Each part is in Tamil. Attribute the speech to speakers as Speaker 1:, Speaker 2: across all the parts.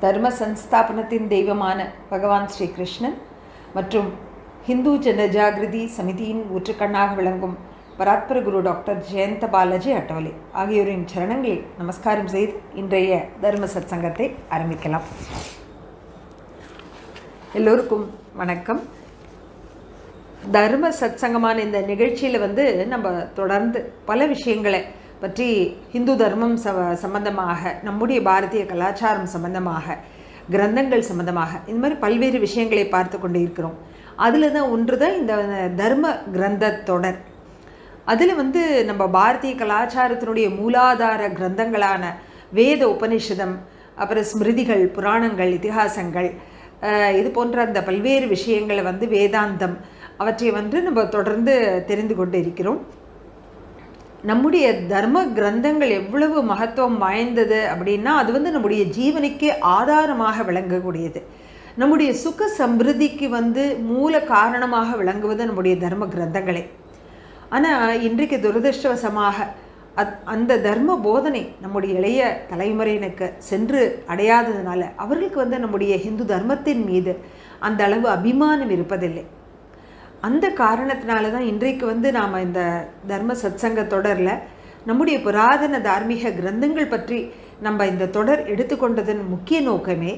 Speaker 1: தர்ம சன்ஸ்தாபனத்தின் தெய்வமான பகவான் ஸ்ரீ கிருஷ்ணன் மற்றும் ஹிந்து ஜனஜாகிருதி சமிதியின் ஊற்றுக்கண்ணாக விளங்கும் பராத்பர குரு டாக்டர் ஜெயந்த பாலாஜி அட்டவலே ஆகியோரின் சரணங்களில் நமஸ்காரம் செய்து இன்றைய தர்ம சத்சங்கத்தை ஆரம்பிக்கலாம். எல்லோருக்கும் வணக்கம். தர்ம சத்சங்கமான இந்த நிகழ்ச்சியில் நம்ம தொடர்ந்து பல விஷயங்களை பற்றி ஹிந்து தர்மம் சம்பந்தமாக, நம்முடைய பாரதிய கலாச்சாரம் சம்பந்தமாக, கிரந்தங்கள் சம்பந்தமாக, இந்த மாதிரி பல்வேறு விஷயங்களை பார்த்து கொண்டு இருக்கிறோம். அதில் தான் ஒன்று தான் இந்த தர்ம கிரந்த தொடர். அதில் நம்ம பாரதிய கலாச்சாரத்தினுடைய மூலாதார கிரந்தங்களான வேத உபனிஷதம், அப்புறம் ஸ்மிருதிகள், புராணங்கள், இதிகாசங்கள், இது போன்ற அந்த பல்வேறு விஷயங்களை வேதாந்தம், அவற்றை நம்ம தொடர்ந்து தெரிந்து கொண்டு இருக்கிறோம். நம்முடைய தர்ம கிரந்தங்கள் எவ்வளவு மகத்துவம் வாய்ந்தது அப்படின்னா, அது நம்முடைய ஜீவனுக்கே ஆதாரமாக விளங்கக்கூடியது. நம்முடைய சுக சம்பிருதிக்கு மூல காரணமாக விளங்குவது நம்முடைய தர்ம கிரந்தங்களே. ஆனால் இன்றைக்கு துரதிருஷ்டவசமாக அந்த தர்ம போதனை நம்முடைய இளைய தலைமுறையினருக்கு சென்று அடையாததுனால அவர்களுக்கு நம்முடைய ஹிந்து தர்மத்தின் மீது அந்த அளவு அபிமானம் இருப்பதில்லை. அந்த காரணத்தினால தான் இன்றைக்கு நாம் இந்த தர்ம சத்சங்க தொடரில் நம்முடைய புராதன தார்மீக கிரந்தங்கள் பற்றி நம்ம இந்த தொடர் எடுத்துக்கொண்டதன் முக்கிய நோக்கமே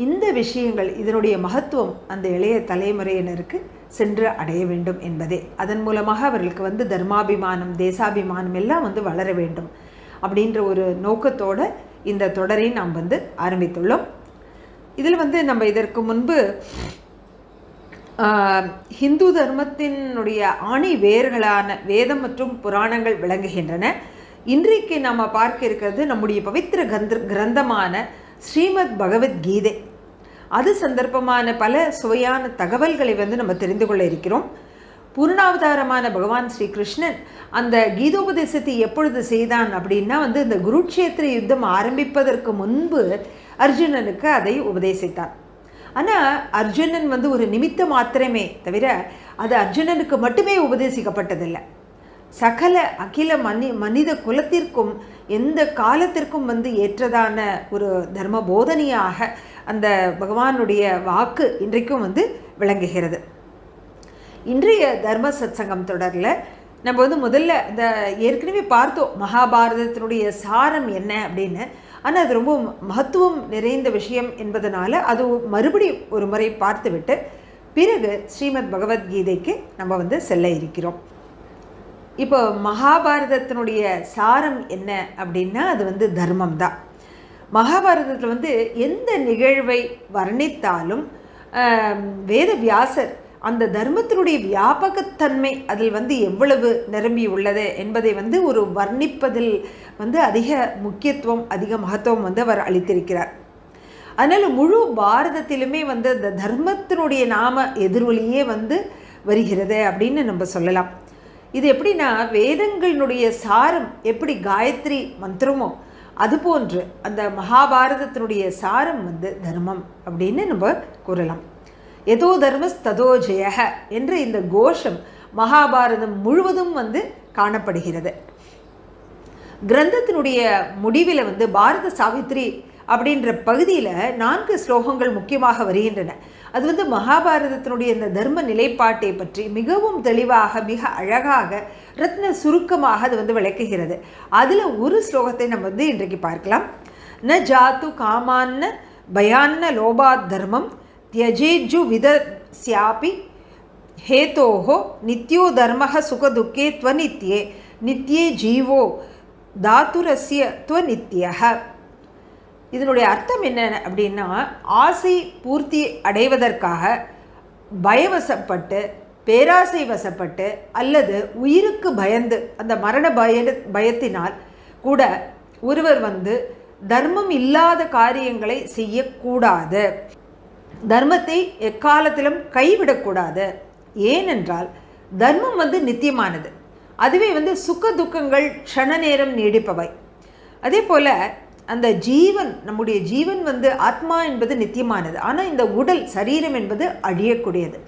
Speaker 1: இந்த விஷயங்கள், இதனுடைய மகத்துவம் அந்த இளைய தலைமுறையினருக்கு சென்று அடைய வேண்டும் என்பதே. அதன் மூலமாக அவர்களுக்கு தர்மாபிமானம், தேசாபிமானம் எல்லாம் வளர வேண்டும் அப்படின்ற ஒரு நோக்கத்தோடு இந்த தொடரை நாம் ஆரம்பித்துள்ளோம். இதில் நம்ம இதற்கு முன்பு ஹிந்து தர்மத்தினுடைய ஆணி வேர்களான வேதம் மற்றும் புராணங்கள் விளங்குகின்றன. இன்றைக்கு நாம் பார்க்க இருக்கிறது நம்முடைய பவித்திர கிரந்தமான ஸ்ரீமத் பகவத்கீதை. அது சந்தர்ப்பமான பல சுவையான தகவல்களை நம்ம தெரிந்து கொள்ள இருக்கிறோம். பூர்ணாவதாரமான பகவான் ஸ்ரீ கிருஷ்ணன் அந்த கீதோபதேசத்தை எப்பொழுது செய்தான் அப்படின்னா, இந்த குருட்சேத்திர யுத்தம் ஆரம்பிப்பதற்கு முன்பு அர்ஜுனனுக்கு அதை உபதேசித்தான். ஆனால் அர்ஜுனன் ஒரு நிமித்த மாத்திரமே தவிர அது அர்ஜுனனுக்கு மட்டுமே உபதேசிக்கப்பட்டதில்லை. சகல அகில மனித குலத்திற்கும் எந்த காலத்திற்கும் ஏற்றதான ஒரு தர்ம போதனையாக அந்த பகவானுடைய வாக்கு இன்றைக்கும் விளங்குகிறது. இன்றைய தர்ம சத்சங்கம் தொடரில் நம்ம முதல்ல இந்த ஏற்கனவே பார்த்தோம் மகாபாரதத்தினுடைய சாரம் என்ன அப்படின்னு. ஆனால் அது ரொம்ப மகத்துவம் நிறைந்த விஷயம் என்பதனால அது மறுபடியும் ஒரு முறை பார்த்துவிட்டு பிறகு ஸ்ரீமத் பகவத்கீதைக்கு நம்ம செல்ல இருக்கிறோம். இப்போ மகாபாரதத்தினுடைய சாரம் என்ன அப்படின்னா அது தர்மம் தான். மகாபாரதத்தில் எந்த நிகழ்வை வர்ணித்தாலும் வேத வியாசர் அந்த தர்மத்தினுடைய வியாபகத்தன்மை அதில் எவ்வளவு நிரம்பி உள்ளது என்பதை ஒரு வர்ணிப்பதில் அதிக முக்கியத்துவம், அதிக மகத்துவம் அவர் அளித்திருக்கிறார். அதனால் முழு பாரதத்திலுமே அந்த தர்மத்தினுடைய நாம எதிரொலியே வருகிறது அப்படின்னு நம்ம சொல்லலாம். இது எப்படின்னா, வேதங்களினுடைய சாரம் எப்படி காயத்ரி மந்திரமோ அதுபோன்று அந்த மகாபாரதத்தினுடைய சாரம் தர்மம் அப்படின்னு நம்ம கூறலாம். எதோ தர்மஸ் ததோ ஜெய என்ற இந்த கோஷம் மகாபாரதம் முழுவதும் காணப்படுகிறது. கிரந்தத்தினுடைய முடிவில் பாரத சாவித்ரி அப்படின்ற பகுதியில் 4 ஸ்லோகங்கள் முக்கியமாக வருகின்றன. அது மகாபாரதத்தினுடைய இந்த தர்ம நிலைப்பாட்டை பற்றி மிகவும் தெளிவாக, மிக அழகாக, ரத்ன சுருக்கமாக அது விளக்குகிறது. அதில் ஒரு ஸ்லோகத்தை நம்ம இன்றைக்கு பார்க்கலாம். ந ஜாத்து காமான்ன பயான்ன லோபாத் தர்மம் தியஜேஜு விதஸ்யாபி ஹேதோஹோ நித்யோ தர்மஹ சுகதுக்கே த்வநித்யே நித்யே ஜீவோ தாத்துரஸ்ய த்வநித்யஹ. இதனுடைய அர்த்தம் என்ன அப்படின்னா, ஆசை பூர்த்தி அடைவதற்காக பயவசப்பட்டு, பேராசை வசப்பட்டு, அல்லது உயிருக்கு பயந்து அந்த மரண பயத்தினால் கூட ஒருவர் தர்மம் இல்லாத காரியங்களை செய்யக்கூடாது. தர்மத்தை எக்காலத்திலும் கைவிடக்கூடாது. ஏனென்றால் தர்மம் நித்தியமானது. அதுவே சுக துக்கங்கள் க்ஷண நேரம் நீடிப்பவை. அதே போல் அந்த ஜீவன், நம்முடைய ஜீவன் ஆத்மா என்பது நித்தியமானது. ஆனால் இந்த உடல், சரீரம் என்பது அழியக்கூடியது.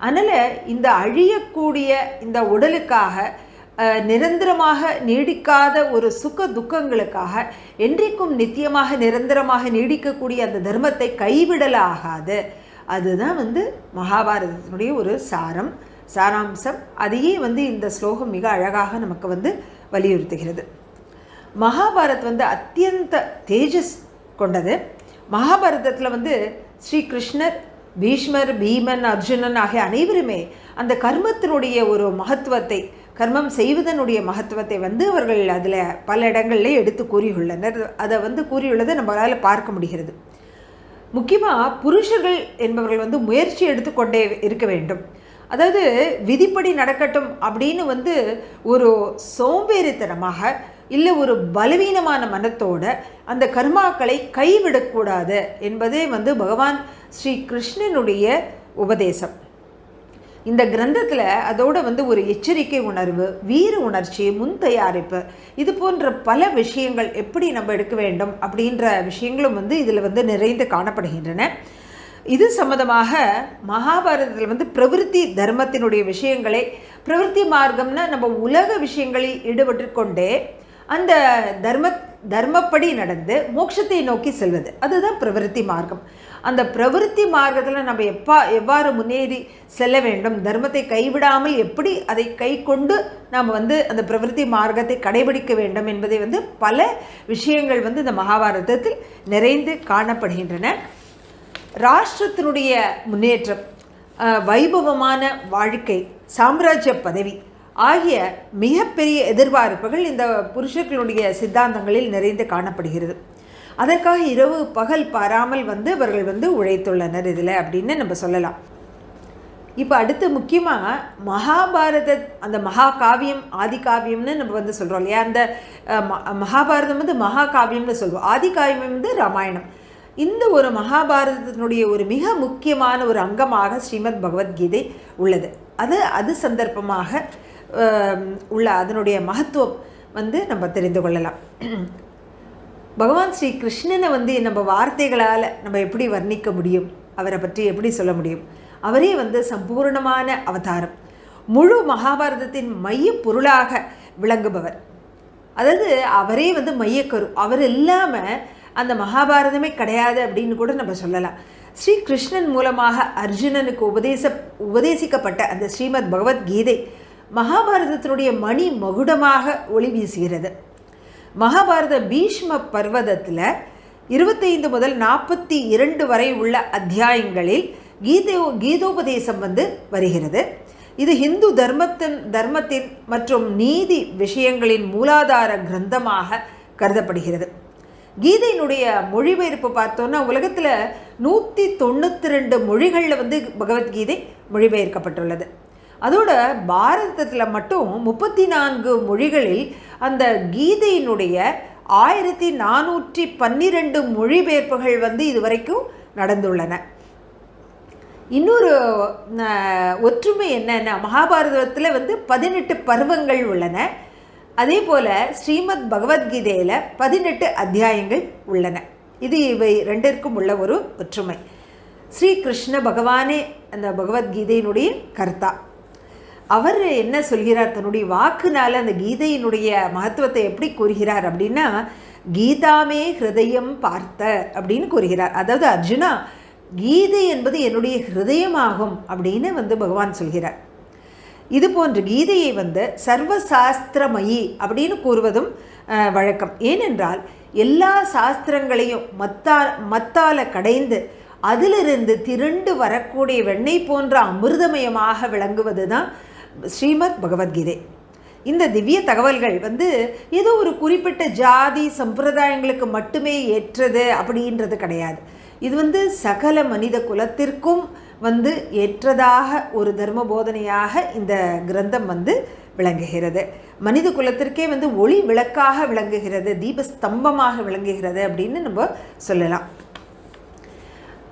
Speaker 1: அதனால் இந்த அழியக்கூடிய இந்த உடலுக்காக நிரந்தரமாக நீடிக்காத ஒரு சுக துக்கங்களுக்காக என்றைக்கும் நித்தியமாக நிரந்தரமாக நீடிக்கக்கூடிய அந்த தர்மத்தை கைவிடலாகாது. அதுதான் மகாபாரதத்தினுடைய ஒரு சாராம்சம். அதையே இந்த ஸ்லோகம் மிக அழகாக நமக்கு வலியுறுத்துகிறது. மகாபாரத் அத்தியந்த தேஜஸ் கொண்டது. மகாபாரதத்தில் ஸ்ரீ கிருஷ்ணர், பீஷ்மர், பீமன், அர்ஜுனன் ஆகிய அனைவருமே அந்த கர்மத்தினுடைய ஒரு மகத்துவத்தை, கர்மம் செய்வதனுடைய மகத்துவத்தை அவர்கள் அதில் பல இடங்களில் எடுத்து கூறியுள்ளனர். அதை கூறியுள்ளதை நம்மளால் பார்க்க முடிகிறது. முக்கியமாக புருஷர்கள் என்பவர்கள் முயற்சி எடுத்துக்கொண்டே இருக்க வேண்டும். அதாவது விதிப்படி நடக்கட்டும் அப்படின்னு ஒரு சோம்பேறித்தனமாக இல்லை ஒரு பலவீனமான மனத்தோடு அந்த கர்மாக்களை கைவிடக்கூடாது என்பதே பகவான் ஸ்ரீ கிருஷ்ணனுடைய உபதேசம். இந்த கிரந்தத்தில் அதோடு ஒரு எச்சரிக்கை உணர்வு, வீர உணர்ச்சி, முன் தயாரிப்பு, இது போன்ற பல விஷயங்கள் எப்படி நம்ம எடுக்க வேண்டும் அப்படின்ற விஷயங்களும் இதில் நிறைந்து காணப்படுகின்றன. இது சம்மந்தமாக மகாபாரதத்தில் பிரவிற்த்தி தர்மத்தினுடைய விஷயங்களை, பிரவிற்த்தி மார்க்கம்னா நம்ம உலக விஷயங்களில் ஈடுபட்டு கொண்டே அந்த தர்மப்படி நடந்து மோட்சத்தை நோக்கி செல்வது, அதுதான் பிரவிற்த்தி மார்க்கம். அந்த பிரவிற்த்தி மார்க்கத்தில் நம்ம எவ்வாறு முன்னேறி செல்ல வேண்டும், தர்மத்தை கைவிடாமல் எப்படி அதை கை கொண்டு நாம் அந்த பிரவிற்த்தி மார்க்கத்தை கடைபிடிக்க வேண்டும் என்பதை பல விஷயங்கள் இந்த மகாபாரதத்தில் நிறைந்து காணப்படுகின்றன. ராஷ்டிரத்தினுடைய முன்னேற்றம், வைபவமான வாழ்க்கை, சாம்ராஜ்ய பதவி ஆகிய மிகப்பெரிய எதிர்பார்ப்புகள் இந்த புருஷர்களுடைய சித்தாந்தங்களில் நிறைந்து காணப்படுகிறது. அதற்காக இரவு பகல் பாராமல் அவர்கள் உழைத்துள்ளனர் இதில் அப்படின்னு நம்ம சொல்லலாம். இப்போ அடுத்து முக்கியமாக அந்த மகாகாவியம், ஆதி காவியம்னு நம்ம சொல்கிறோம் இல்லையா. அந்த மகாபாரதம் மகாகாவியம்னு சொல்லுவோம். ஆதி காவியம் ராமாயணம். இந்த ஒரு மகாபாரதத்தினுடைய ஒரு மிக முக்கியமான ஒரு அங்கமாக ஸ்ரீமத் பகவத்கீதை உள்ளது. அது சந்தர்ப்பமாக உள்ள அதனுடைய மகத்துவம் நம்ம தெரிந்து கொள்ளலாம். பகவான் ஸ்ரீ கிருஷ்ணனை நம்ம வார்த்தைகளால் நம்ம எப்படி வர்ணிக்க முடியும், அவரை பற்றி எப்படி சொல்ல முடியும்? அவரே சம்பூர்ணமான அவதாரம், முழு மகாபாரதத்தின் மைய பொருளாக விளங்குபவர். அதாவது அவரே மையக்கரு, அவர் இல்லாமல் அந்த மகாபாரதமே கிடையாது அப்படின்னு கூட நம்ம சொல்லலாம். ஸ்ரீ கிருஷ்ணன் மூலமாக அர்ஜுனனுக்கு உபதேசிக்கப்பட்ட அந்த ஸ்ரீமத் பகவத்கீதை மகாபாரதத்தினுடைய மணி மகுடமாக ஒளி வீசுகிறது. மகாபாரத பீஷ்ம பர்வதத்தில் 25 முதல் 42 வரை உள்ள அத்தியாயங்களில் கீதோபதேசம் வருகிறது. இது ஹிந்து தர்மத்தின் மற்றும் நீதி விஷயங்களின் மூலாதார கிரந்தமாக கருதப்படுகிறது. கீதையினுடைய மொழிபெயர்ப்பு பார்த்தோன்னா உலகத்தில் 192 மொழிகளில் பகவத்கீதை மொழிபெயர்க்கப்பட்டுள்ளது. அதோட பாரதத்தில் மட்டும் 34 மொழிகளில் அந்த கீதையினுடைய 1412 மொழிபெயர்ப்புகள் இதுவரைக்கும் நடந்துள்ளன. இன்னொரு ஒற்றுமை என்னன்னா, மகாபாரதத்தில் 18 பருவங்கள் உள்ளன. அதே போல் ஸ்ரீமத் பகவத்கீதையில் 18 அத்தியாயங்கள் உள்ளன. இது இவை ரெண்டிற்கும் உள்ள ஒரு ஒற்றுமை. ஸ்ரீ கிருஷ்ண பகவானே அந்த பகவத்கீதையினுடைய கர்த்தா. அவர் என்ன சொல்கிறார், தன்னுடைய வாக்குனால் அந்த கீதையினுடைய மகத்துவத்தை எப்படி கூறுகிறார் அப்படின்னா, கீதாமே ஹிருதயம் பார்த்த அப்படின்னு கூறுகிறார். அதாவது அர்ஜுனா, கீதை என்பது என்னுடைய ஹிருதயமாகும் அப்படின்னு பகவான் சொல்கிறார். இது போன்று கீதையை சர்வசாஸ்திரமயி அப்படின்னு கூறுவதும் வழக்கம். ஏனென்றால் எல்லா சாஸ்திரங்களையும் மத்தால கடைந்து அதிலிருந்து திரண்டு வரக்கூடிய வெண்ணெய் போன்ற அமிர்தமயமாக விளங்குவது தான் ஸ்ரீமத் பகவத்கீதை. இந்த திவ்ய தகவல்கள் ஏதோ ஒரு குறிப்பிட்ட ஜாதி சம்பிரதாயங்களுக்கு மட்டுமே ஏற்றது அப்படின்றது கிடையாது. இது சகல மனித குலத்திற்கும் ஏற்றதாக ஒரு தர்ம போதனையாக இந்த கிரந்தம் விளங்குகிறது. மனித குலத்திற்கே ஒளி விளக்காக விளங்குகிறது, தீபஸ்தம்பமாக விளங்குகிறது அப்படின்னு நம்ம சொல்லலாம்.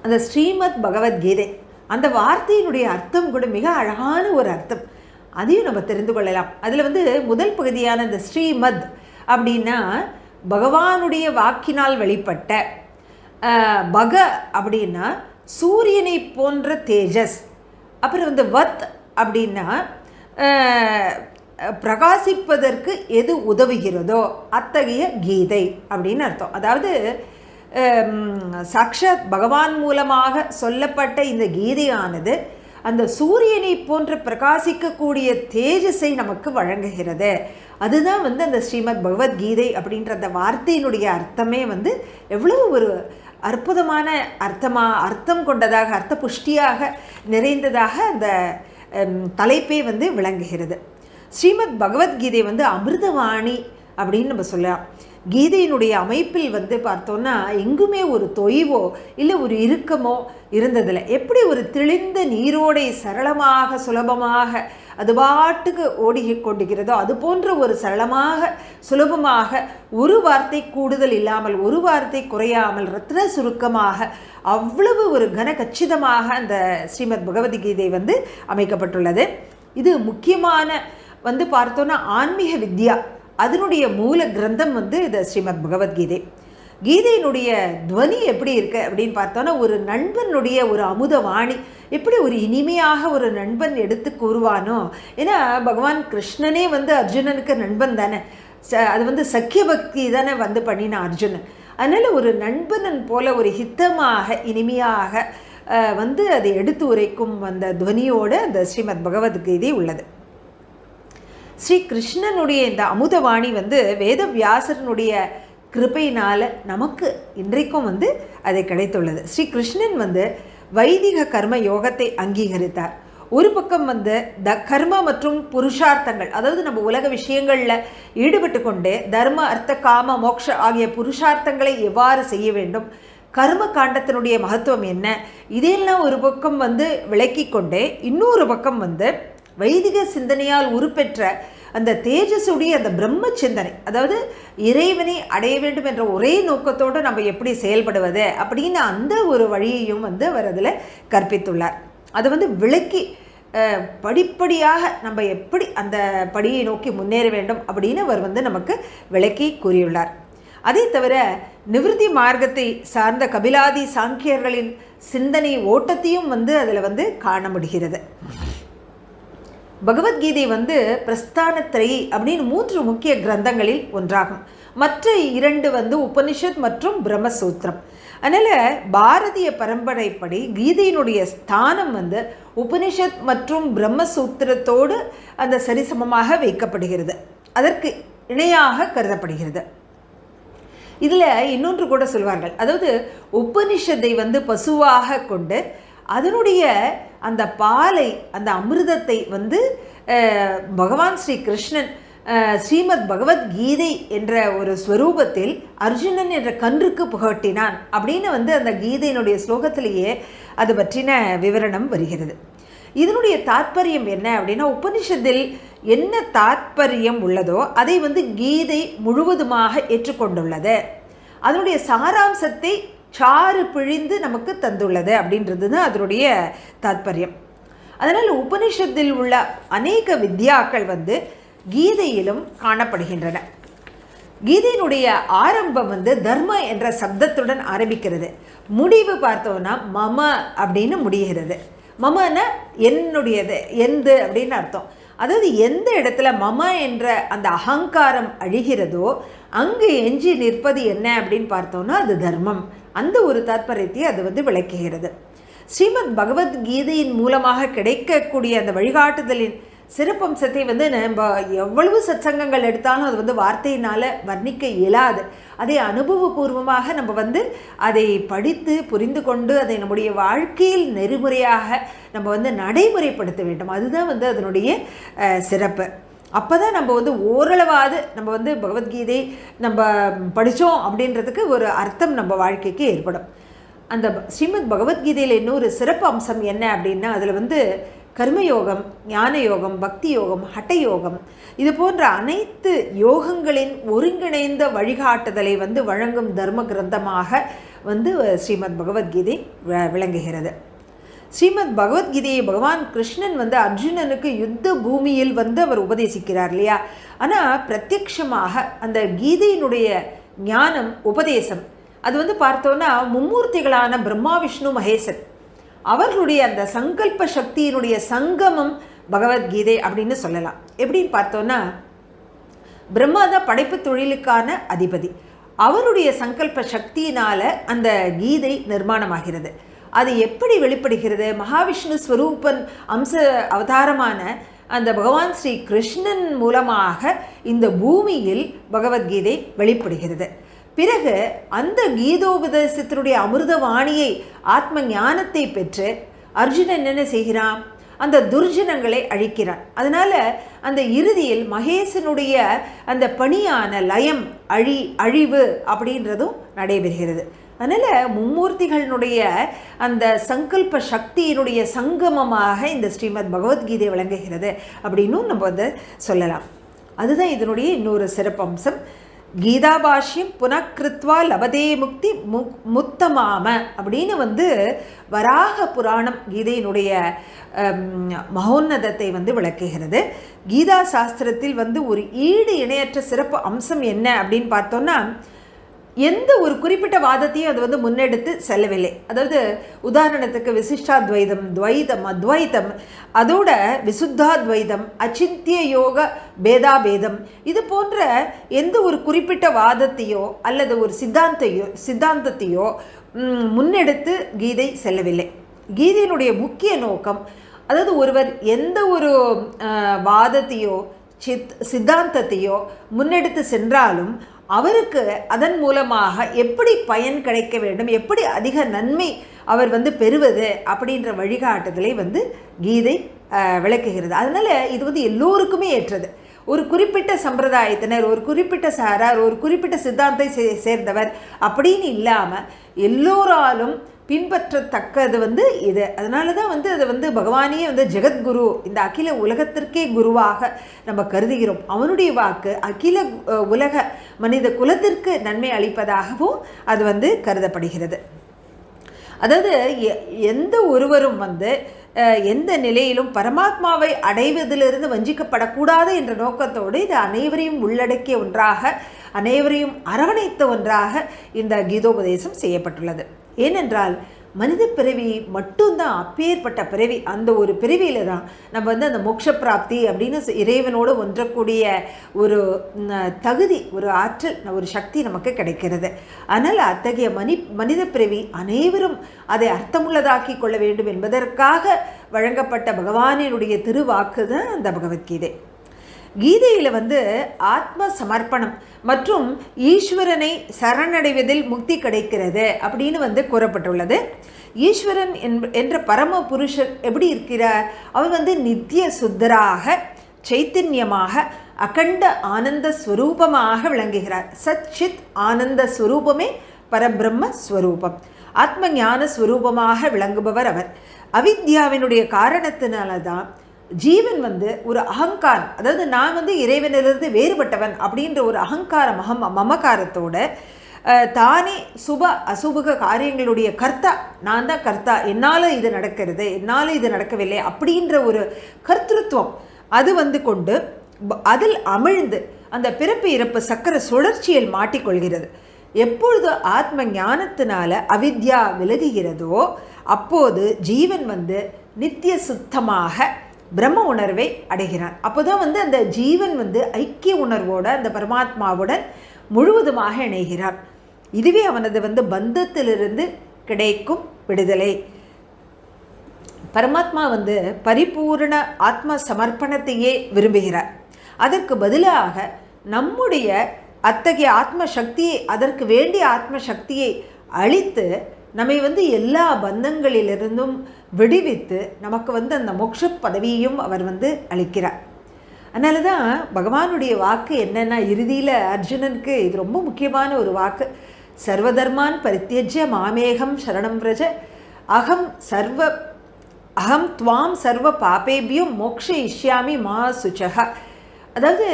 Speaker 1: அந்த ஸ்ரீமத் பகவத்கீதை அந்த வார்த்தையினுடைய அர்த்தம் கூட மிக அழகான ஒரு அர்த்தம், அதையும் நம்ம தெரிந்து கொள்ளலாம். அதில் முதல் பகுதியான இந்த ஸ்ரீமத் அப்படின்னா பகவானுடைய வாக்கினால் வெளிப்பட்ட, பக அப்படின்னா சூரியனை போன்ற தேஜஸ், அப்புறம் வத் அப்படின்னா பிரகாசிப்பதற்கு எது உதவுகிறதோ அத்தகைய கீதை அப்படின்னு அர்த்தம். அதாவது சாக்ஷாத் பகவான் மூலமாக சொல்லப்பட்ட இந்த கீதையானது அந்த சூரியனை போன்று பிரகாசிக்கக்கூடிய தேஜஸை நமக்கு வழங்குகிறது. அதுதான் அந்த ஸ்ரீமத் பகவத்கீதை அப்படின்ற அந்த வார்த்தையினுடைய அர்த்தமே எவ்வளவு ஒரு அற்புதமான அர்த்தம் கொண்டதாக, அர்த்த புஷ்டியாக நிறைந்ததாக அந்த தலைப்பே விளங்குகிறது. ஸ்ரீமத் பகவத்கீதை அமிர்தவாணி அப்படின்னு நம்ம சொல்லலாம். கீதையினுடைய அமைப்பில் பார்த்தோன்னா எங்குமே ஒரு தொய்வோ இல்லை ஒரு இறுக்கமோ இருந்ததில்லை. எப்படி ஒரு தெளிந்த நீரோடை சரளமாக சுலபமாக அது பாட்டுக்கு ஓடி கொண்டிருக்கிறதோ அது போன்ற ஒரு சரளமாக சுலபமாக ஒரு வார்த்தை கூடுதல் இல்லாமல் ஒரு வார்த்தை குறையாமல் ரத்ன சுருக்கமாக அவ்வளவு ஒரு கச்சிதமாக அந்த ஸ்ரீமத் பகவத்கீதை அமைக்கப்பட்டுள்ளது. இது முக்கியமான பார்த்தோன்னா ஆன்மீக வித்யா அதனுடைய மூல கிரந்தம் இது ஸ்ரீமத் பகவத்கீதை. கீதையினுடைய துவனி எப்படி இருக்கு அப்படின்னு பார்த்தோன்னா ஒரு நண்பனுடைய ஒரு அமுதவாணி எப்படி ஒரு இனிமையாக ஒரு நண்பன் எடுத்து கூறுவானோ. ஏன்னா பகவான் கிருஷ்ணனே அர்ஜுனனுக்கு நண்பன் தானே, அது சக்கிய பக்தி தானே பண்ணின அர்ஜுனன். அதனால் ஒரு நண்பனன் போல ஒரு ஹித்தமாக இனிமையாக அதை எடுத்து உரைக்கும் அந்த துவனியோடு அந்த ஸ்ரீமத் பகவத்கீதை உள்ளது. ஸ்ரீ கிருஷ்ணனுடைய இந்த அமுதவாணி வேதவியாசனுடைய கிருபையினால் நமக்கு இன்றைக்கும் அது கிடைத்துள்ளது. ஸ்ரீ கிருஷ்ணன் வைதிக கர்ம யோகத்தை அங்கீகரித்தார். ஒரு பக்கம் கர்ம மற்றும் புருஷார்த்தங்கள், அதாவது நம்ம உலக விஷயங்களில் ஈடுபட்டு கொண்டு தர்ம அர்த்த காம மோக்ஷ ஆகிய புருஷார்த்தங்களை எவ்வாறு செய்ய வேண்டும், கர்ம காண்டத்தினுடைய மகத்துவம் என்ன, இதையெல்லாம் ஒரு பக்கம் விளக்கி கொண்டே இன்னொரு பக்கம் வைதிக சிந்தனையால் உருப்பெற்ற அந்த தேஜஸுடைய அந்த பிரம்ம சிந்தனை, அதாவது இறைவனை அடைய வேண்டும் என்ற ஒரே நோக்கத்தோடு நம்ம எப்படி செயல்படுவது அப்படின்னு அந்த ஒரு வழியையும் அவர் அதில் கற்பித்துள்ளார். அதை விளக்கி படிப்படியாக நம்ம எப்படி அந்த படியை நோக்கி முன்னேற வேண்டும் அப்படின்னு அவர் நமக்கு விளக்கி கூறியுள்ளார். அதே தவிர நிவிருத்தி மார்க்கத்தை சார்ந்த கபிலாதி சாங்கியர்களின் சிந்தனை ஓட்டத்தையும் அதில் காண முடிகிறது. பகவத்கீதை பிரஸ்தானத்ரயி அப்படின்னு 3 முக்கிய கிரந்தங்களில் ஒன்றாகும். மற்ற 2 உபனிஷத் மற்றும் பிரம்மசூத்திரம். அதனால் பாரதிய பரம்பரைப்படி கீதையினுடைய ஸ்தானம் உபனிஷத் மற்றும் பிரம்மசூத்திரத்தோடு அந்த சரிசமமாக வைக்கப்படுகிறது, அதற்கு இணையாக கருதப்படுகிறது. இதில் இன்னொன்று கூட சொல்வார்கள், அதாவது உபனிஷத்தை பசுவாக கொண்டு அதனுடைய அந்த பாலை அந்த அமிர்தத்தை பகவான் ஸ்ரீ கிருஷ்ணன் ஸ்ரீமத் பகவத்கீதை என்ற ஒரு ஸ்வரூபத்தில் அர்ஜுனன் என்ற கன்றுக்கு புகட்டினான் அப்படின்னு அந்த கீதையினுடைய ஸ்லோகத்திலேயே அது பற்றின விவரணம் வருகிறது. இதனுடைய தாத்பரியம் என்ன அப்படின்னா, உபனிஷத்தில் என்ன தாத்பரியம் உள்ளதோ அதை கீதை முழுவதுமாக ஏற்றுக்கொண்டுள்ளது, அதனுடைய சாராம்சத்தை சாறு பிழிந்து நமக்கு தந்துள்ளது அப்படின்றது தான் அதனுடைய தாத்பரியம். அதனால் உபனிஷத்தில் உள்ள அநேக வித்யாக்கள் கீதையிலும் காணப்படுகின்றன. கீதையினுடைய ஆரம்பம் தர்ம என்ற சப்தத்துடன் ஆரம்பிக்கிறது. முடிவு பார்த்தோன்னா மம அப்படின்னு முடிகிறது. மமன்னா என்னுடையது, எந்து அப்படின்னு அர்த்தம். அதாவது எந்த இடத்துல மம என்ற அந்த அகங்காரம் அழிகிறதோ அங்கு எஞ்சி நிற்பது என்ன அப்படின்னு பார்த்தோன்னா அது தர்மம். அந்த ஒரு தாற்பயத்தை அது விளக்குகிறது. ஸ்ரீமத் பகவத்கீதையின் மூலமாக கிடைக்கக்கூடிய அந்த வழிகாட்டுதலின் சிறப்பம்சத்தை நம்ம எவ்வளவு சத்சங்கங்கள் எடுத்தாலும் அது வார்த்தையினால் வர்ணிக்க இயலாது. அதை அனுபவபூர்வமாக நம்ம அதை படித்து புரிந்து கொண்டு அதை நம்முடைய வாழ்க்கையில் நெறிமுறையாக நம்ம நடைமுறைப்படுத்த வேண்டும். அதுதான் அதனுடைய சிறப்பு. அப்போ தான் நம்ம ஓரளவாது நம்ம பகவத்கீதை நம்ம படித்தோம் அப்படின்றதுக்கு ஒரு அர்த்தம் நம்ம வாழ்க்கைக்கு ஏற்படும். அந்த ஸ்ரீமத் பகவத்கீதையில் இன்னொரு சிறப்பு அம்சம் என்ன அப்படின்னா, அதில் கர்மயோகம், ஞான யோகம், பக்தி யோகம், ஹட்ட யோகம் இது போன்ற அனைத்து யோகங்களின் ஒருங்கிணைந்த வழிகாட்டுதலை வழங்கும் தர்ம கிரந்தமாக ஸ்ரீமத் பகவத்கீதை விளங்குகிறது. ஸ்ரீமத் பகவத்கீதையை பகவான் கிருஷ்ணன் அர்ஜுனனுக்கு யுத்த பூமியில் அவர் உபதேசிக்கிறார் இல்லையா. ஆனால் பிரத்யக்ஷமாக அந்த கீதையினுடைய ஞானம் உபதேசம் அது பார்த்தோன்னா மும்மூர்த்திகளான பிரம்மா விஷ்ணு மகேசன் அவர்களுடைய அந்த சங்கல்ப சக்தியினுடைய சங்கமம் பகவத்கீதை அப்படின்னு சொல்லலாம். எப்படின்னு பார்த்தோன்னா, பிரம்மா தான் படைப்பு தொழிலுக்கான அதிபதி. அவருடைய சங்கல்ப சக்தியினால் அந்த கீதை நிர்மாணமாகிறது. அது எப்படி வெளிப்படுகிறது? மகாவிஷ்ணு ஸ்வரூபன் அம்ச அவதாரமான அந்த பகவான் ஸ்ரீ கிருஷ்ணன் மூலமாக இந்த பூமியில் பகவத்கீதை வெளிப்படுகிறது. பிறகு அந்த கீதோபதேசத்தினுடைய அமிர்தவாணியை ஆத்ம ஞானத்தை பெற்று அர்ஜுனன் என்ன செய்கிறான்? அந்த துர்ஜனங்களை அழிக்கிறான். அதனால் அந்த இறுதியில் மகேசனுடைய அந்த பணியான லயம் அழிவு அப்படின்றதும் நடைபெறுகிறது. அதனால் மும்மூர்த்திகளினுடைய அந்த சங்கல்ப சக்தியினுடைய சங்கமமாக இந்த ஸ்ரீமத் பகவத்கீதை விளங்குகிறது அப்படின்னும் நம்ம வந்து சொல்லலாம். அதுதான் இதனுடைய இன்னொரு சிறப்பம்சம். கீதாபாஷ்யம் புனக்கிருத்வா லபதே முக்தி முத்தமாம அப்படின்னு வந்து வராக புராணம் கீதையினுடைய மகோன்னதத்தை வந்து விளக்குகிறது. கீதா சாஸ்திரத்தில் வந்து ஒரு ஈடு இணையற்ற சிறப்பு அம்சம் என்ன அப்படின்னு பார்த்தோன்னா, எந்த ஒரு குறிப்பிட்ட வாதத்தையும் அது வந்து முன்னெடுத்து செல்லவில்லை. அதாவது உதாரணத்துக்கு விசிஷ்டாத்வைதம், துவைதம், அத்வைதம், அதோட விசுத்தாத்வைதம், அச்சிந்திய யோக பேதாபேதம், இது போன்ற எந்த ஒரு குறிப்பிட்ட வாதத்தையோ அல்லது ஒரு சித்தாந்தத்தையோ முன்னெடுத்து கீதை செல்லவில்லை. கீதையினுடைய முக்கிய நோக்கம், அதாவது ஒருவர் எந்த ஒரு வாதத்தையோ சித்தாந்தத்தையோ முன்னெடுத்து சென்றாலும் அவருக்கு அதன் மூலமாக எப்படி பயன் கிடைக்க வேண்டும், எப்படி அதிக நன்மை அவர் வந்து பெறுவது அப்படின்ற வழிகாட்டுதலை வந்து கீதை விளக்குகிறது. அதனால் இது வந்து எல்லோருக்குமே ஏற்றது. ஒரு குறிப்பிட்ட சம்பிரதாயத்தினர், ஒரு குறிப்பிட்ட சாரார், ஒரு குறிப்பிட்ட சித்தாந்தத்தை சேர்ந்தவர் அப்படின்னு இல்லாமல் எல்லோராலும் பின்பற்றத்தக்கது வந்து இது. அதனால தான் வந்து அதை வந்து பகவானே வந்து ஜெகத்குரு, இந்த அகில உலகத்திற்கே குருவாக நம்ம கருதுகிறோம். அவனுடைய வாக்கு அகில உலக மனித குலத்திற்கு நன்மை அளிப்பதாகவும் அது வந்து கருதப்படுகிறது. அதாவது எந்த ஒருவரும் வந்து எந்த நிலையிலும் பரமாத்மாவை அடைவதிலிருந்து வஞ்சிக்கப்படக்கூடாது என்ற நோக்கத்தோடு இது அனைவரையும் உள்ளடக்கிய ஒன்றாக, அனைவரையும் அரவணைத்த ஒன்றாக இந்த கீதோபதேசம் செய்யப்பட்டுள்ளது. ஏனென்றால் மனித பிறவி மட்டும்தான் அப்பேற்பட்ட பிறவி. அந்த ஒரு பிறவியில் தான் நம்ம வந்து அந்த மோட்ச பிராப்தி அப்படின்னு இறைவனோடு ஒன்றக்கூடிய ஒரு தகுதி, ஒரு ஆற்றல், ஒரு சக்தி நமக்கு கிடைக்கிறது. அதனால் அத்தகைய மனித பிறவி அனைவரும் அதை அர்த்தமுள்ளதாக்கி கொள்ள வேண்டும் என்பதற்காக வழங்கப்பட்ட பகவானினுடைய திருவாக்கு தான் அந்த பகவத்கீதை. கீதையில் வந்து ஆத்ம சமர்ப்பணம் மற்றும் ஈஸ்வரனை சரணடைவதில் முக்தி கிடைக்கிறது அப்படின்னு வந்து கூறப்பட்டுள்ளது. ஈஸ்வரன் என்ற பரம புருஷர் எப்படி இருக்கிறார்? அவர் வந்து நித்திய சுத்தராக, சைத்தன்யமாக, அகண்ட ஆனந்த ஸ்வரூபமாக விளங்குகிறார். சச்சித் ஆனந்த ஸ்வரூபமே பரபிரம்ம ஸ்வரூபம், ஆத்ம ஞான ஸ்வரூபமாக விளங்குபவர் அவர். அவித்யாவினுடைய காரணத்தினால தான் ஜீவன் வந்து ஒரு அகங்காரம், அதாவது நான் வந்து இறைவனிலிருந்து வேறுபட்டவன் அப்படின்ற ஒரு அகங்கார மமகாரத்தோட தானே சுப அசுபக காரியங்களுடைய கர்த்தா, நான் தான் கர்த்தா, என்னால் இது நடக்கிறது, என்னால் இது நடக்கவில்லை அப்படின்ற ஒரு கர்த்திருவம் அது வந்து கொண்டு அதில் அமிழ்ந்து அந்த பிறப்பு இறப்பு சக்கர சுழற்சியில் மாட்டிக்கொள்கிறது. எப்பொழுது ஆத்ம ஞானத்தினால அவித்யா விலகுகிறதோ அப்போது ஜீவன் வந்து நித்திய சுத்தமாக பிரம்ம உணர்வை அடைகிறான். அப்போ தான் வந்து அந்த ஜீவன் வந்து ஐக்கிய உணர்வோடு அந்த பரமாத்மாவுடன் முழுவதுமாக இணைகிறான். இதுவே அவனது வந்து பந்தத்திலிருந்து கிடைக்கும் விடுதலை. பரமாத்மா வந்து பரிபூர்ண ஆத்ம சமர்ப்பணத்தையே விரும்புகிறார். அதற்கு பதிலாக நம்முடைய அத்தகைய ஆத்ம சக்தியை, அதற்கு வேண்டிய ஆத்ம சக்தியை அளித்து நம்மை வந்து எல்லா பந்தங்களிலிருந்தும் விடுவித்து நமக்கு வந்து அந்த மோட்ச பதவியையும் அவர் வந்து அளிக்கிறார். அதனால தான் பகவானுடைய வாக்கு என்னென்னா, இறுதியில் அர்ஜுனனுக்கு இது ரொம்ப முக்கியமான ஒரு வாக்கு. சர்வதர்மான் பரித்யஜ்ய மாமேகம் சரணம் விரஜ அகம் துவாம் சர்வ பாபேபியும் மோக்ஷ இஷ்யாமி மா சுச்சக. அதாவது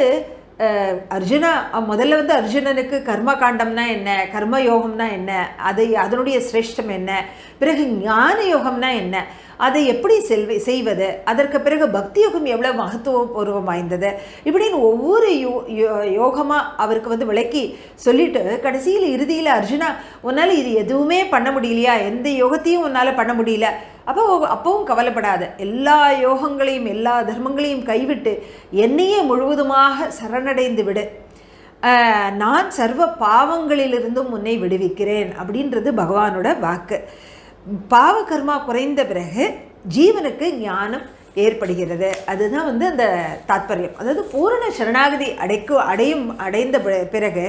Speaker 1: அர்ஜுனா, முதல்ல வந்து அர்ஜுனனுக்கு கர்ம காண்டம்னா என்ன, கர்ம யோகம்னா என்ன, அதனுடைய சிரேஷ்டம் என்ன, பிறகு ஞான யோகம்னா என்ன, அதை எப்படி செய்வது, அதற்கு பிறகு பக்தி யோகம் எவ்வளோ மகத்துவபூர்வம் வாய்ந்தது, இப்படின்னு ஒவ்வொரு யோகமாக அவருக்கு வந்து விளக்கி சொல்லிட்டு கடைசியில் இறுதியில் அர்ஜுனா, உன்னால் இது எதுவுமே பண்ண முடியலையா, எந்த யோகத்தையும் உன்னால் பண்ண முடியல அப்பவும் கவலைப்படாத, எல்லா யோகங்களையும் எல்லா தர்மங்களையும் கைவிட்டு என்னையே முழுவதுமாக சரணடைந்து விடு, நான் சர்வ பாவங்களிலிருந்தும் உன்னை விடுவிக்கிறேன் அப்படின்றது பகவானோட வாக்கு. பாவ கர்மா குறைந்த பிறகு ஜீவனுக்கு ஞானம் ஏற்படுகிறது. அதுதான் அந்த தாத்பரியம். அதாவது பூரண சரணாகதி அடைந்த பிறகு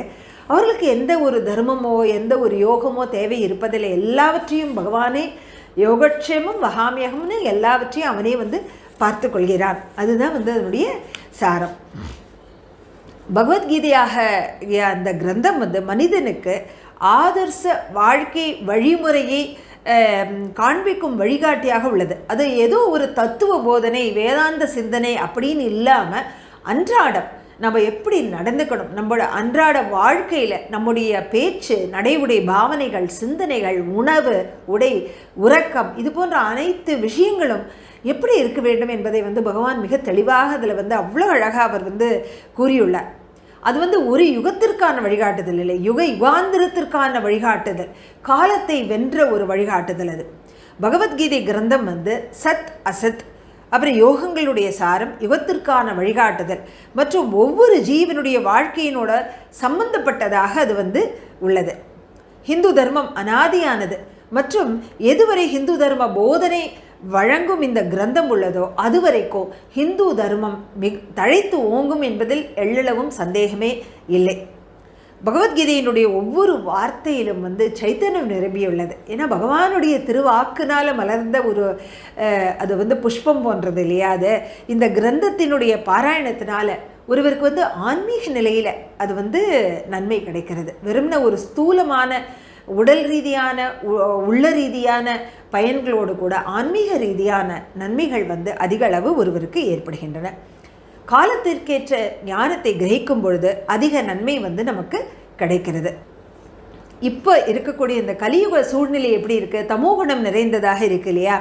Speaker 1: அவர்களுக்கு எந்த ஒரு தர்மமோ எந்த ஒரு யோகமோ தேவை இருப்பதில்லை. எல்லாவற்றையும் பகவானே யோகக்ஷேமம் வகாமியகம்னு எல்லாவற்றையும் அவனே பார்த்து கொள்கிறான். அதுதான் அதனுடைய சாரம். பகவத்கீதையாக அந்த கிரந்தம் மனிதனுக்கு ஆதர்ச வாழ்க்கை வழிமுறையை காண்பிக்கும் வழிகாட்டியாக உள்ளது. அது ஏதோ ஒரு தத்துவ போதனை வேதாந்த சிந்தனை அப்படின்னு இல்லாமல் அன்றாடம் நம்ம எப்படி நடந்துக்கணும், நம்மளோட அன்றாட வாழ்க்கையில் நம்முடைய பேச்சு நடைமுறை பாவனைகள் சிந்தனைகள் உணவு உடை உறக்கம் இது போன்ற அனைத்து விஷயங்களும் எப்படி இருக்க வேண்டும் என்பதை பகவான் மிக தெளிவாக அதில் அவ்வளோ அழகாக அவர் கூறியுள்ளார். அது ஒரு யுகத்திற்கான வழிகாட்டுதல் இல்லை, யுகாந்திரத்திற்கான வழிகாட்டுதல், காலத்தை வென்ற ஒரு வழிகாட்டுதல். அது பகவத்கீதை கிரந்தம் சத் அசத் அப்புறம் யோகங்களுடைய சாரம், யுகத்திற்கான வழிகாட்டுதல் மற்றும் ஒவ்வொரு ஜீவனுடைய வாழ்க்கையினோட சம்பந்தப்பட்டதாக அது உள்ளது. ஹிந்து தர்மம் அனாதியானது மற்றும் எதுவரை ஹிந்து தர்ம போதனை வழங்கும் இந்த கிரந்தம் உள்ளதோ அதுவரைக்கும் ஹிந்து தர்மம் தழைத்து ஓங்கும் என்பதில் எள்ளளவும் சந்தேகமே இல்லை. பகவத்கீதையினுடைய ஒவ்வொரு வார்த்தையிலும் சைத்தன்யம் நிரம்பியுள்ளது. ஏன்னா பகவானுடைய திருவாக்குனால் மலர்ந்த ஒரு அது புஷ்பம் போன்றது இல்லையா. அது இந்த கிரந்தத்தினுடைய பாராயணத்தினால ஒருவருக்கு ஆன்மீக நிலையில் அது நன்மை கிடைக்கிறது. வெறும்ன ஒரு ஸ்தூலமான உடல் ரீதியான உள்ள ரீதியான பயன்களோடு கூட ஆன்மீக ரீதியான நன்மைகள் அதிக அளவு ஒருவருக்கு ஏற்படுகின்றன. காலத்திற்கேற்ற ஞானத்தை கிரகிக்கும் பொழுது அதிக நன்மை நமக்கு கிடைக்கிறது. இப்போ இருக்கக்கூடிய இந்த கலியுக சூழ்நிலை எப்படி இருக்குது, தமோகுணம் நிறைந்ததாக இருக்கு இல்லையா.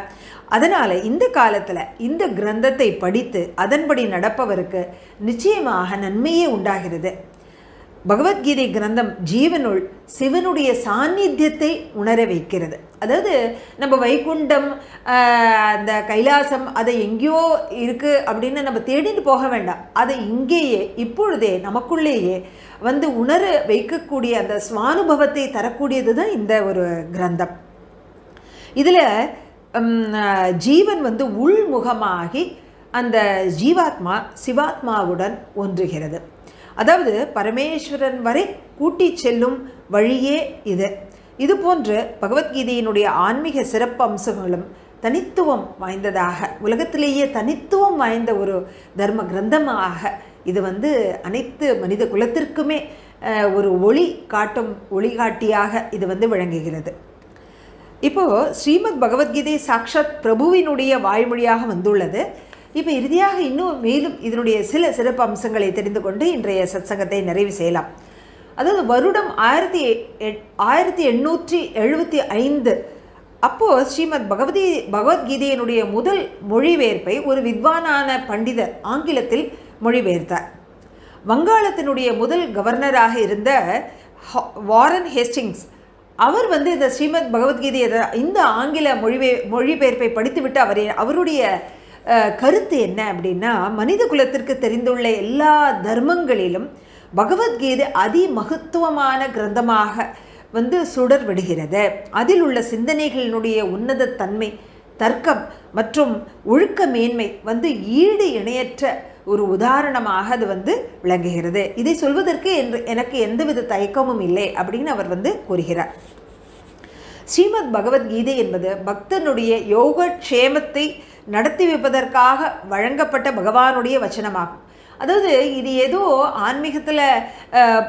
Speaker 1: அதனால் இந்த காலத்தில் இந்த கிரந்தத்தை படித்து அதன்படி நடப்பவருக்கு நிச்சயமாக நன்மையே உண்டாகிறது. பகவத்கீதை கிரந்தம் ஜீவனுள் சிவனுடைய சாநித்தியத்தை உணர வைக்கிறது. அதாவது நம்ம வைகுண்டம் அந்த கைலாசம் அதை எங்கேயோ இருக்குது அப்படின்னு நம்ம தேடிட்டு போக வேண்டாம். அதை இங்கேயே இப்பொழுதே நமக்குள்ளேயே உணர வைக்கக்கூடிய அந்த சுவானுபவத்தை தரக்கூடியது தான் இந்த ஒரு கிரந்தம். இதில் ஜீவன் உள்முகமாகி அந்த ஜீவாத்மா சிவாத்மாவுடன் ஒன்றுகிறது. அதாவது பரமேஸ்வரன் வரை கூட்டி செல்லும் வழியே இது போன்று பகவத்கீதையினுடைய ஆன்மீக சிறப்பு அம்சங்களும் தனித்துவம் வாய்ந்ததாக உலகத்திலேயே தனித்துவம் வாய்ந்த ஒரு தர்ம கிரந்தமாக இது அனைத்து மனித குலத்திற்குமே ஒரு ஒளி காட்டும் ஒளிகாட்டியாக இது விளங்குகிறது. இப்போது ஸ்ரீமத் பகவத்கீதை சாக்ஷாத் பிரபுவினுடைய வாய்மொழியாக வந்துள்ளது. இப்போ இறுதியாக இன்னும் மேலும் இதனுடைய சில சிறப்பு அம்சங்களை தெரிந்து கொண்டு இன்றைய சத்சங்கத்தை நிறைவு செய்யலாம். அதாவது வருடம் 1875 அப்போது ஸ்ரீமத் பகவத்கீதையினுடைய முதல் மொழிபெயர்ப்பை ஒரு வித்வானான பண்டிதர் ஆங்கிலத்தில் மொழிபெயர்த்தார். வங்காளத்தினுடைய முதல் கவர்னராக இருந்த வாரன் ஹேஸ்டிங்ஸ் அவர் இந்த ஸ்ரீமத் பகவத்கீதையை இந்த ஆங்கில மொழிபெயர்ப்பை படித்துவிட்டு அவருடைய கருத்து என்ன அப்படின்னா, மனித குலத்திற்கு தெரிந்துள்ள எல்லா தர்மங்களிலும் பகவத்கீதை அதிமகத்துவமான கிரந்தமாக சுடர் விடுகிறது. அதில் உள்ள சிந்தனைகளினுடைய உன்னத தன்மை தர்க்கம் மற்றும் ஒழுக்க மேன்மை ஈடு இணையற்ற ஒரு உதாரணமாக அது விளங்குகிறது. இதை சொல்வதற்கு எனக்கு எந்தவித தயக்கமும் இல்லை அப்படின்னு அவர் கூறுகிறார். ஸ்ரீமத் பகவத்கீதை என்பது பக்தனுடைய யோகக்ஷேமத்தை நடத்தி வைப்பதற்காக வழங்கப்பட்ட பகவானுடைய வச்சனமாகும். அதாவது இது ஏதோ ஆன்மீகத்தில்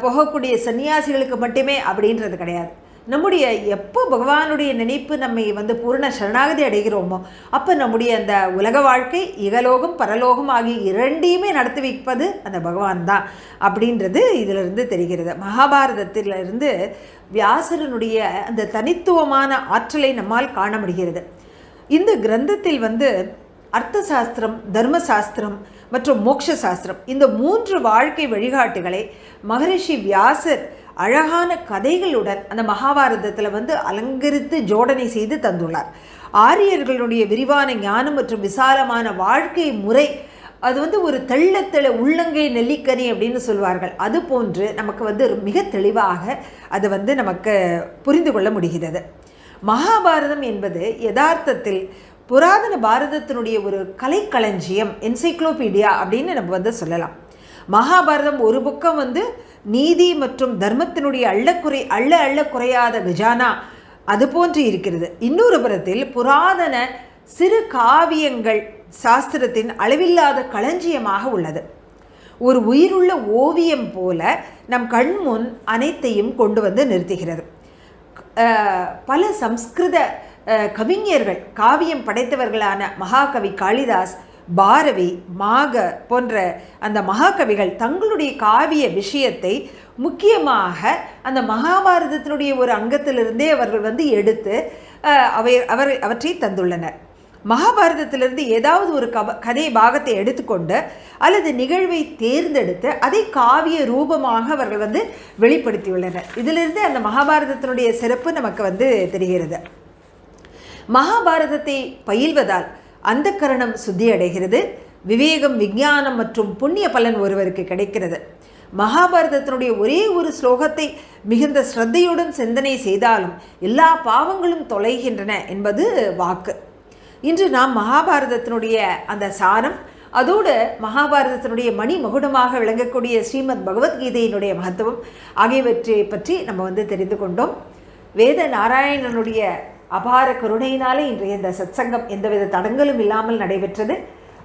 Speaker 1: போகக்கூடிய சன்னியாசிகளுக்கு மட்டுமே அப்படின்றது கிடையாது. நம்முடைய எப்போ பகவானுடைய நினைப்பு நம்மை பூர்ண சரணாகதி அடைகிறோமோ அப்போ நம்முடைய அந்த உலக வாழ்க்கை இகலோகம் பரலோகம் ஆகிய இரண்டையுமே நடத்தி வைப்பது அந்த பகவான் தான் அப்படின்றது இதிலிருந்து தெரிகிறது. மகாபாரதத்திலிருந்து வியாசரனுடைய அந்த தனித்துவமான ஆற்றலை நம்மால் காண முடிகிறது. இந்த கிரந்தத்தில் அர்த்த சாஸ்திரம் தர்மசாஸ்திரம் மற்றும் மோட்ச சாஸ்திரம் இந்த 3 வாழ்க்கை வழிகாட்டுகளை மகரிஷி வியாசர் அழகான கதைகளுடன் அந்த மகாபாரதத்தில் வந்து அலங்கரித்து ஜோடனை செய்து தந்துள்ளார். ஆரியர்களுடைய விரிவான ஞானம் மற்றும் விசாலமான வாழ்க்கை முறை அது வந்து ஒரு தெள்ளத்தெள உள்ளங்கை நெல்லிக்கனி அப்படின்னு சொல்வார்கள். அது போன்று நமக்கு வந்து மிக தெளிவாக அது வந்து நமக்கு புரிந்து கொள்ள முடிகிறது. மகாபாரதம் என்பது யதார்த்தத்தில் புராதன பாரதத்தினுடைய ஒரு கலைக்களஞ்சியம், என்சைக்ளோபீடியா அப்படின்னு நம்ம வந்து சொல்லலாம். மகாபாரதம் ஒரு பக்கம் வந்து நீதி மற்றும் தர்மத்தினுடைய அள்ள குறையாத கஜானா அது போன்று இருக்கிறது. இன்னொரு புறத்தில் புராதன சிறு காவியங்கள் சாஸ்திரத்தின் அளவில்லாத களஞ்சியமாக உள்ளது. ஒரு உயிருள்ள ஓவியம் போல நம் கண்முன் அனைத்தையும் கொண்டு வந்து நிறுத்துகிறது. பல சம்ஸ்கிருத கவிஞர்கள் காவியம் படைத்தவர்களான மகாகவி காளிதாஸ், பாரவி, மாக போன்ற அந்த மகாகவிகள் தங்களுடைய காவிய விஷயத்தை முக்கியமாக அந்த மகாபாரதத்தினுடைய ஒரு அங்கத்திலிருந்தே அவர்கள் வந்து எடுத்து அவற்றை தந்துள்ளனர். மகாபாரதத்திலிருந்து ஏதாவது ஒரு கதை பாகத்தை எடுத்துக்கொண்டு அல்லது நிகழ்வை தேர்ந்தெடுத்து அதை காவிய ரூபமாக அவர்கள் வந்து வெளிப்படுத்தியுள்ளனர். இதிலிருந்து அந்த மகாபாரதத்தினுடைய சிறப்பு நமக்கு வந்து தெரிகிறது. மகாபாரதத்தை பயில்வதால் அந்த கரணம் சுத்தி அடைகிறது. விவேகம், விஞ்ஞானம் மற்றும் புண்ணிய பலன் ஒருவருக்கு கிடைக்கிறது. மகாபாரதத்தினுடைய ஒரே ஒரு ஸ்லோகத்தை மிகுந்த ஸ்ரத்தையுடன் சிந்தனை செய்தாலும் எல்லா பாவங்களும் தொலைகின்றன என்பது வாக்கு. இன்று நாம் மகாபாரதத்தினுடைய அந்த சாரம், அதோடு மகாபாரதத்தினுடைய மணி மகுடமாக விளங்கக்கூடிய ஸ்ரீமத் பகவத்கீதையினுடைய மகத்துவம் ஆகியவற்றை பற்றி நம்ம வந்து தெரிந்து கொண்டோம். வேத நாராயணனுடைய அபார கருணையினாலே இன்றைய இந்த சத்சங்கம் எந்தவித தடங்களும் இல்லாமல் நடைபெற்றது.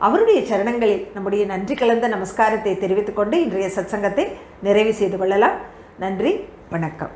Speaker 1: அவருடைய சரணங்களில் நம்முடைய நன்றி கலந்த நமஸ்காரத்தை தெரிவித்துக்கொண்டு இன்றைய சத்சங்கத்தை நிறைவு செய்து கொள்ளலாம். நன்றி, வணக்கம்.